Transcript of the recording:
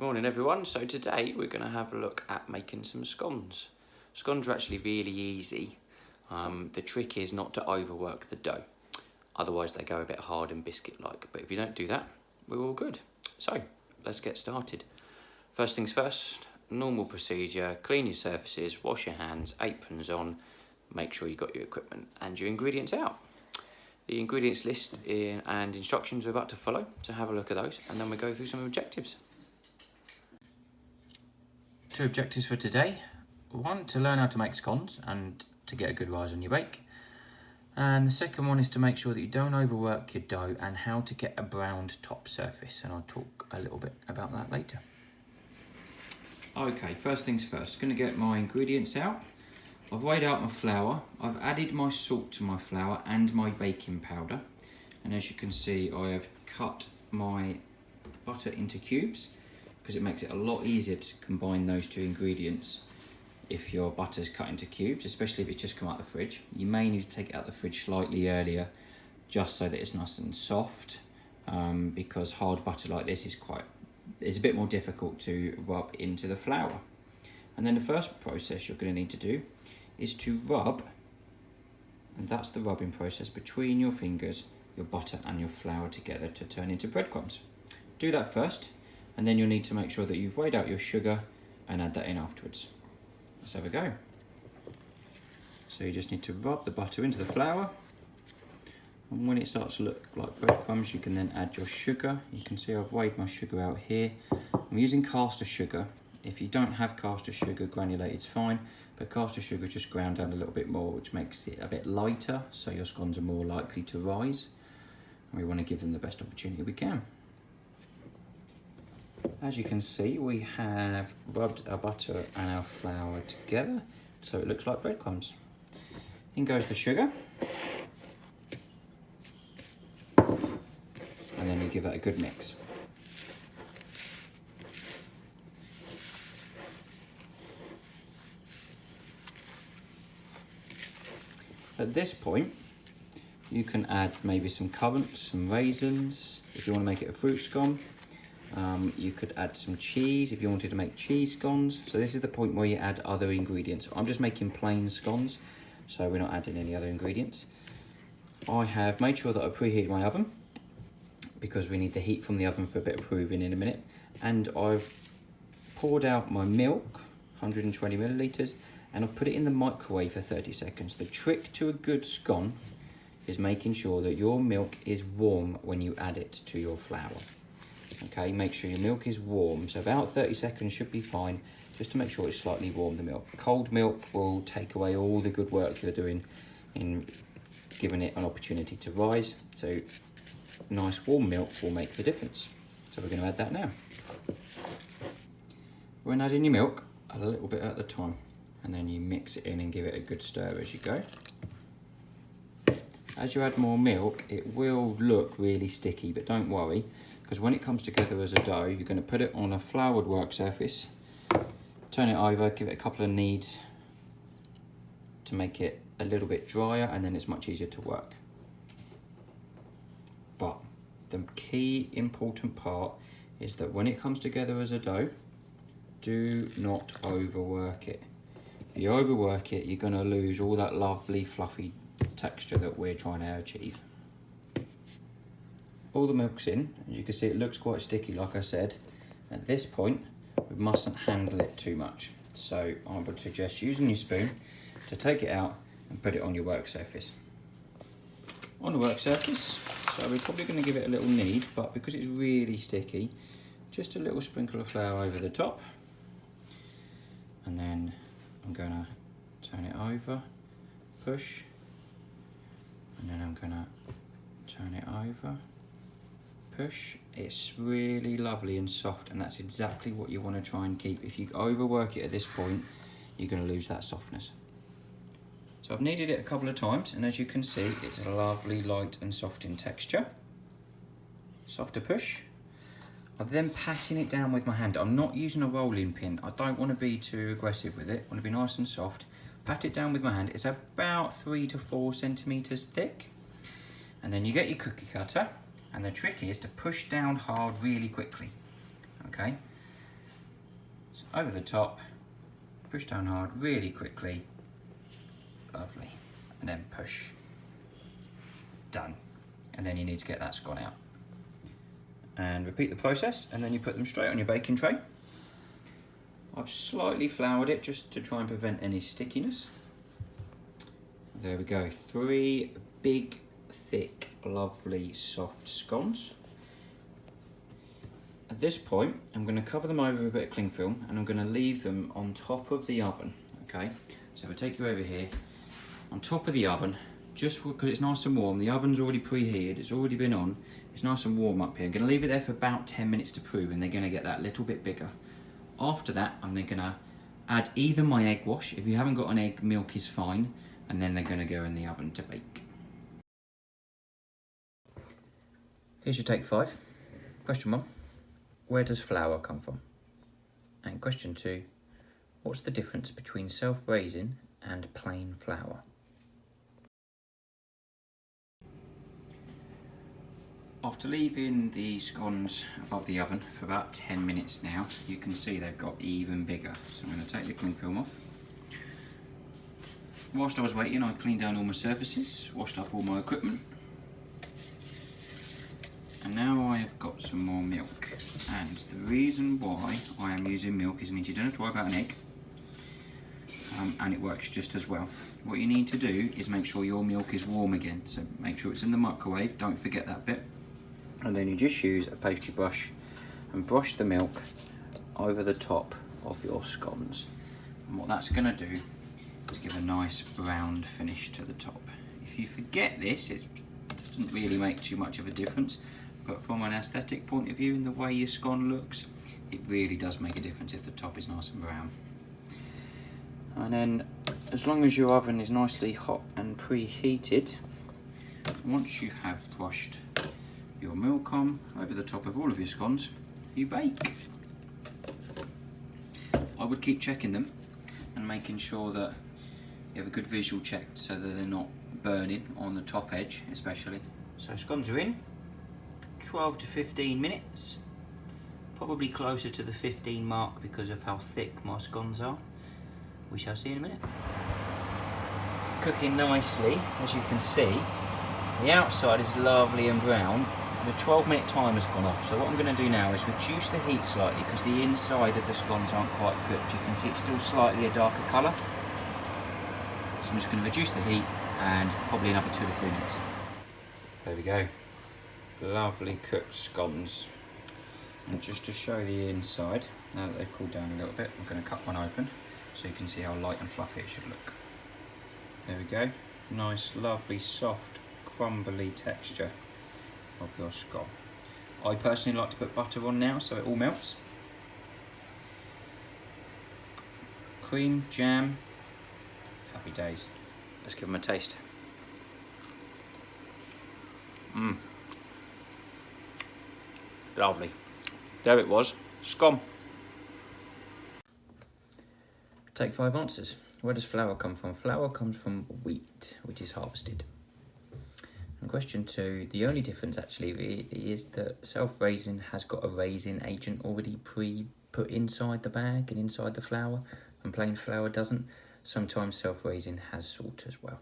Good morning everyone. So today we're going to have a look at making some scones. Scones are actually really easy. The trick is not to overwork the dough. Otherwise they go a bit hard and biscuit-like. But if you don't do that, we're all good. So let's get started. First things first, normal procedure, clean your surfaces, wash your hands, aprons on, make sure you've got your equipment and your ingredients out. The ingredients list and instructions are about to follow, so have a look at those and then we'll go through some objectives. Two objectives for today. One, to learn how to make scones and to get a good rise on your bake. And the second one is to make sure that you don't overwork your dough and how to get a browned top surface. And I'll talk a little bit about that later. Okay, first things first, going to get my ingredients out. I've weighed out my flour. I've added my salt to my flour and my baking powder. And as you can see, I have cut my butter into cubes, because it makes it a lot easier to combine those two ingredients if your butter's cut into cubes, especially if it's just come out of the fridge. You may need to take it out of the fridge slightly earlier just so that it's nice and soft, because hard butter like this is a bit more difficult to rub into the flour. And then the first process you're going to need to do is to rub, and that's the rubbing process between your fingers, your butter and your flour together to turn into breadcrumbs. Do that first. And then you'll need to make sure that you've weighed out your sugar and add that in afterwards. Let's have a go. So you just need to rub the butter into the flour. And when it starts to look like breadcrumbs, you can then add your sugar. You can see I've weighed my sugar out here. I'm using caster sugar. If you don't have caster sugar, granulated is fine. But caster sugar is just ground down a little bit more, which makes it a bit lighter, so your scones are more likely to rise. And we want to give them the best opportunity we can. As you can see, we have rubbed our butter and our flour together, so it looks like breadcrumbs. In goes the sugar. And then you give that a good mix. At this point, you can add maybe some currants, some raisins, if you want to make it a fruit scone. You could add some cheese if you wanted to make cheese scones. So this is the point where you add other ingredients. I'm just making plain scones, so we're not adding any other ingredients. I have made sure that I preheated my oven, because we need the heat from the oven for a bit of proving in a minute. And I've poured out my milk, 120 millilitres, and I've put it in the microwave for 30 seconds. The trick to a good scone is making sure that your milk is warm when you add it to your flour. Okay, make sure your milk is warm, so about 30 seconds should be fine, just to make sure it's slightly warm, the milk. Cold milk will take away all the good work you're doing in giving it an opportunity to rise, so nice warm milk will make the difference. So we're going to add that now. When adding your milk, add a little bit at a time, and then you mix it in and give it a good stir as you go. As you add more milk, it will look really sticky, but don't worry, because when it comes together as a dough, you're going to put it on a floured work surface, turn it over, give it a couple of kneads to make it a little bit drier, and then it's much easier to work. But the key important part is that when it comes together as a dough, do not overwork it. If you overwork it, you're going to lose all that lovely fluffy texture that we're trying to achieve. All the milk's in, as you can see it looks quite sticky like I said. At this point we mustn't handle it too much, so I would suggest using your spoon to take it out and put it on your work surface. On the work surface, so we're probably going to give it a little knead, but because it's really sticky, just a little sprinkle of flour over the top, and then I'm going to turn it over, push, and then I'm going to turn it over, push. It's really lovely and soft, and that's exactly what you want to try and keep. If you overwork it at this point, you're going to lose that softness. So I've kneaded it a couple of times, and as you can see, it's a lovely light and soft in texture. Softer push. I'm then patting it down with my hand. I'm not using a rolling pin. I don't want to be too aggressive with it. I want to be nice and soft. Pat it down with my hand. It's about 3 to 4 centimeters thick. And then you get your cookie cutter, and the trick is to push down hard really quickly, okay? So over the top, push down hard really quickly, lovely, and then push, done. And then you need to get that scone out. And repeat the process, and then you put them straight on your baking tray. I've slightly floured it just to try and prevent any stickiness. There we go, 3 big, thick, lovely, soft scones. At this point, I'm going to cover them over with a bit of cling film, and I'm going to leave them on top of the oven, okay? So we'll take you over here, on top of the oven, just because it's nice and warm. The oven's already preheated, it's already been on, it's nice and warm up here. I'm going to leave it there for about 10 minutes to prove, and they're going to get that little bit bigger. After that, I'm then going to add either my egg wash, if you haven't got an egg, milk is fine, and then they're going to go in the oven to bake. Here's your take 5. Question 1, where does flour come from? And question 2, what's the difference between self-raising and plain flour? After leaving the scones above the oven for about 10 minutes now, you can see they've got even bigger. So I'm going to take the cling film off. Whilst I was waiting, I cleaned down all my surfaces, washed up all my equipment. And now I have got some more milk. And the reason why I am using milk is it means you don't have to worry about an egg. And it works just as well. What you need to do is make sure your milk is warm again. So make sure it's in the microwave, don't forget that bit. And then you just use a pastry brush and brush the milk over the top of your scones. And what that's going to do is give a nice brown finish to the top. If you forget this, it doesn't really make too much of a difference, but from an aesthetic point of view and the way your scone looks, it really does make a difference if the top is nice and brown. And then, as long as your oven is nicely hot and preheated, once you have brushed your milk on over the top of all of your scones, you bake. I would keep checking them and making sure that you have a good visual check so that they're not burning on the top edge especially. So scones are in, 12 to 15 minutes, probably closer to the 15 mark because of how thick my scones are. We shall see in a minute. Cooking nicely, as you can see. The outside is lovely and brown. The 12-minute timer's gone off, so what I'm going to do now is reduce the heat slightly because the inside of the scones aren't quite cooked. You can see it's still slightly a darker colour. So I'm just going to reduce the heat and probably another 2 to 3 minutes. There we go. Lovely cooked scones. And just to show the inside, now that they've cooled down a little bit, I'm going to cut one open so you can see how light and fluffy it should look. There we go. Nice, lovely, soft, crumbly texture of your scone. I personally like to put butter on now so it all melts. Cream, jam, happy days. Let's give them a taste. Lovely. There it was, scone. Take 5 answers. Where does flour come from? Flour comes from wheat, which is harvested. And question 2, the only difference actually is that self-raising has got a raising agent already pre-put inside the bag and inside the flour, and plain flour doesn't. Sometimes self-raising has salt as well.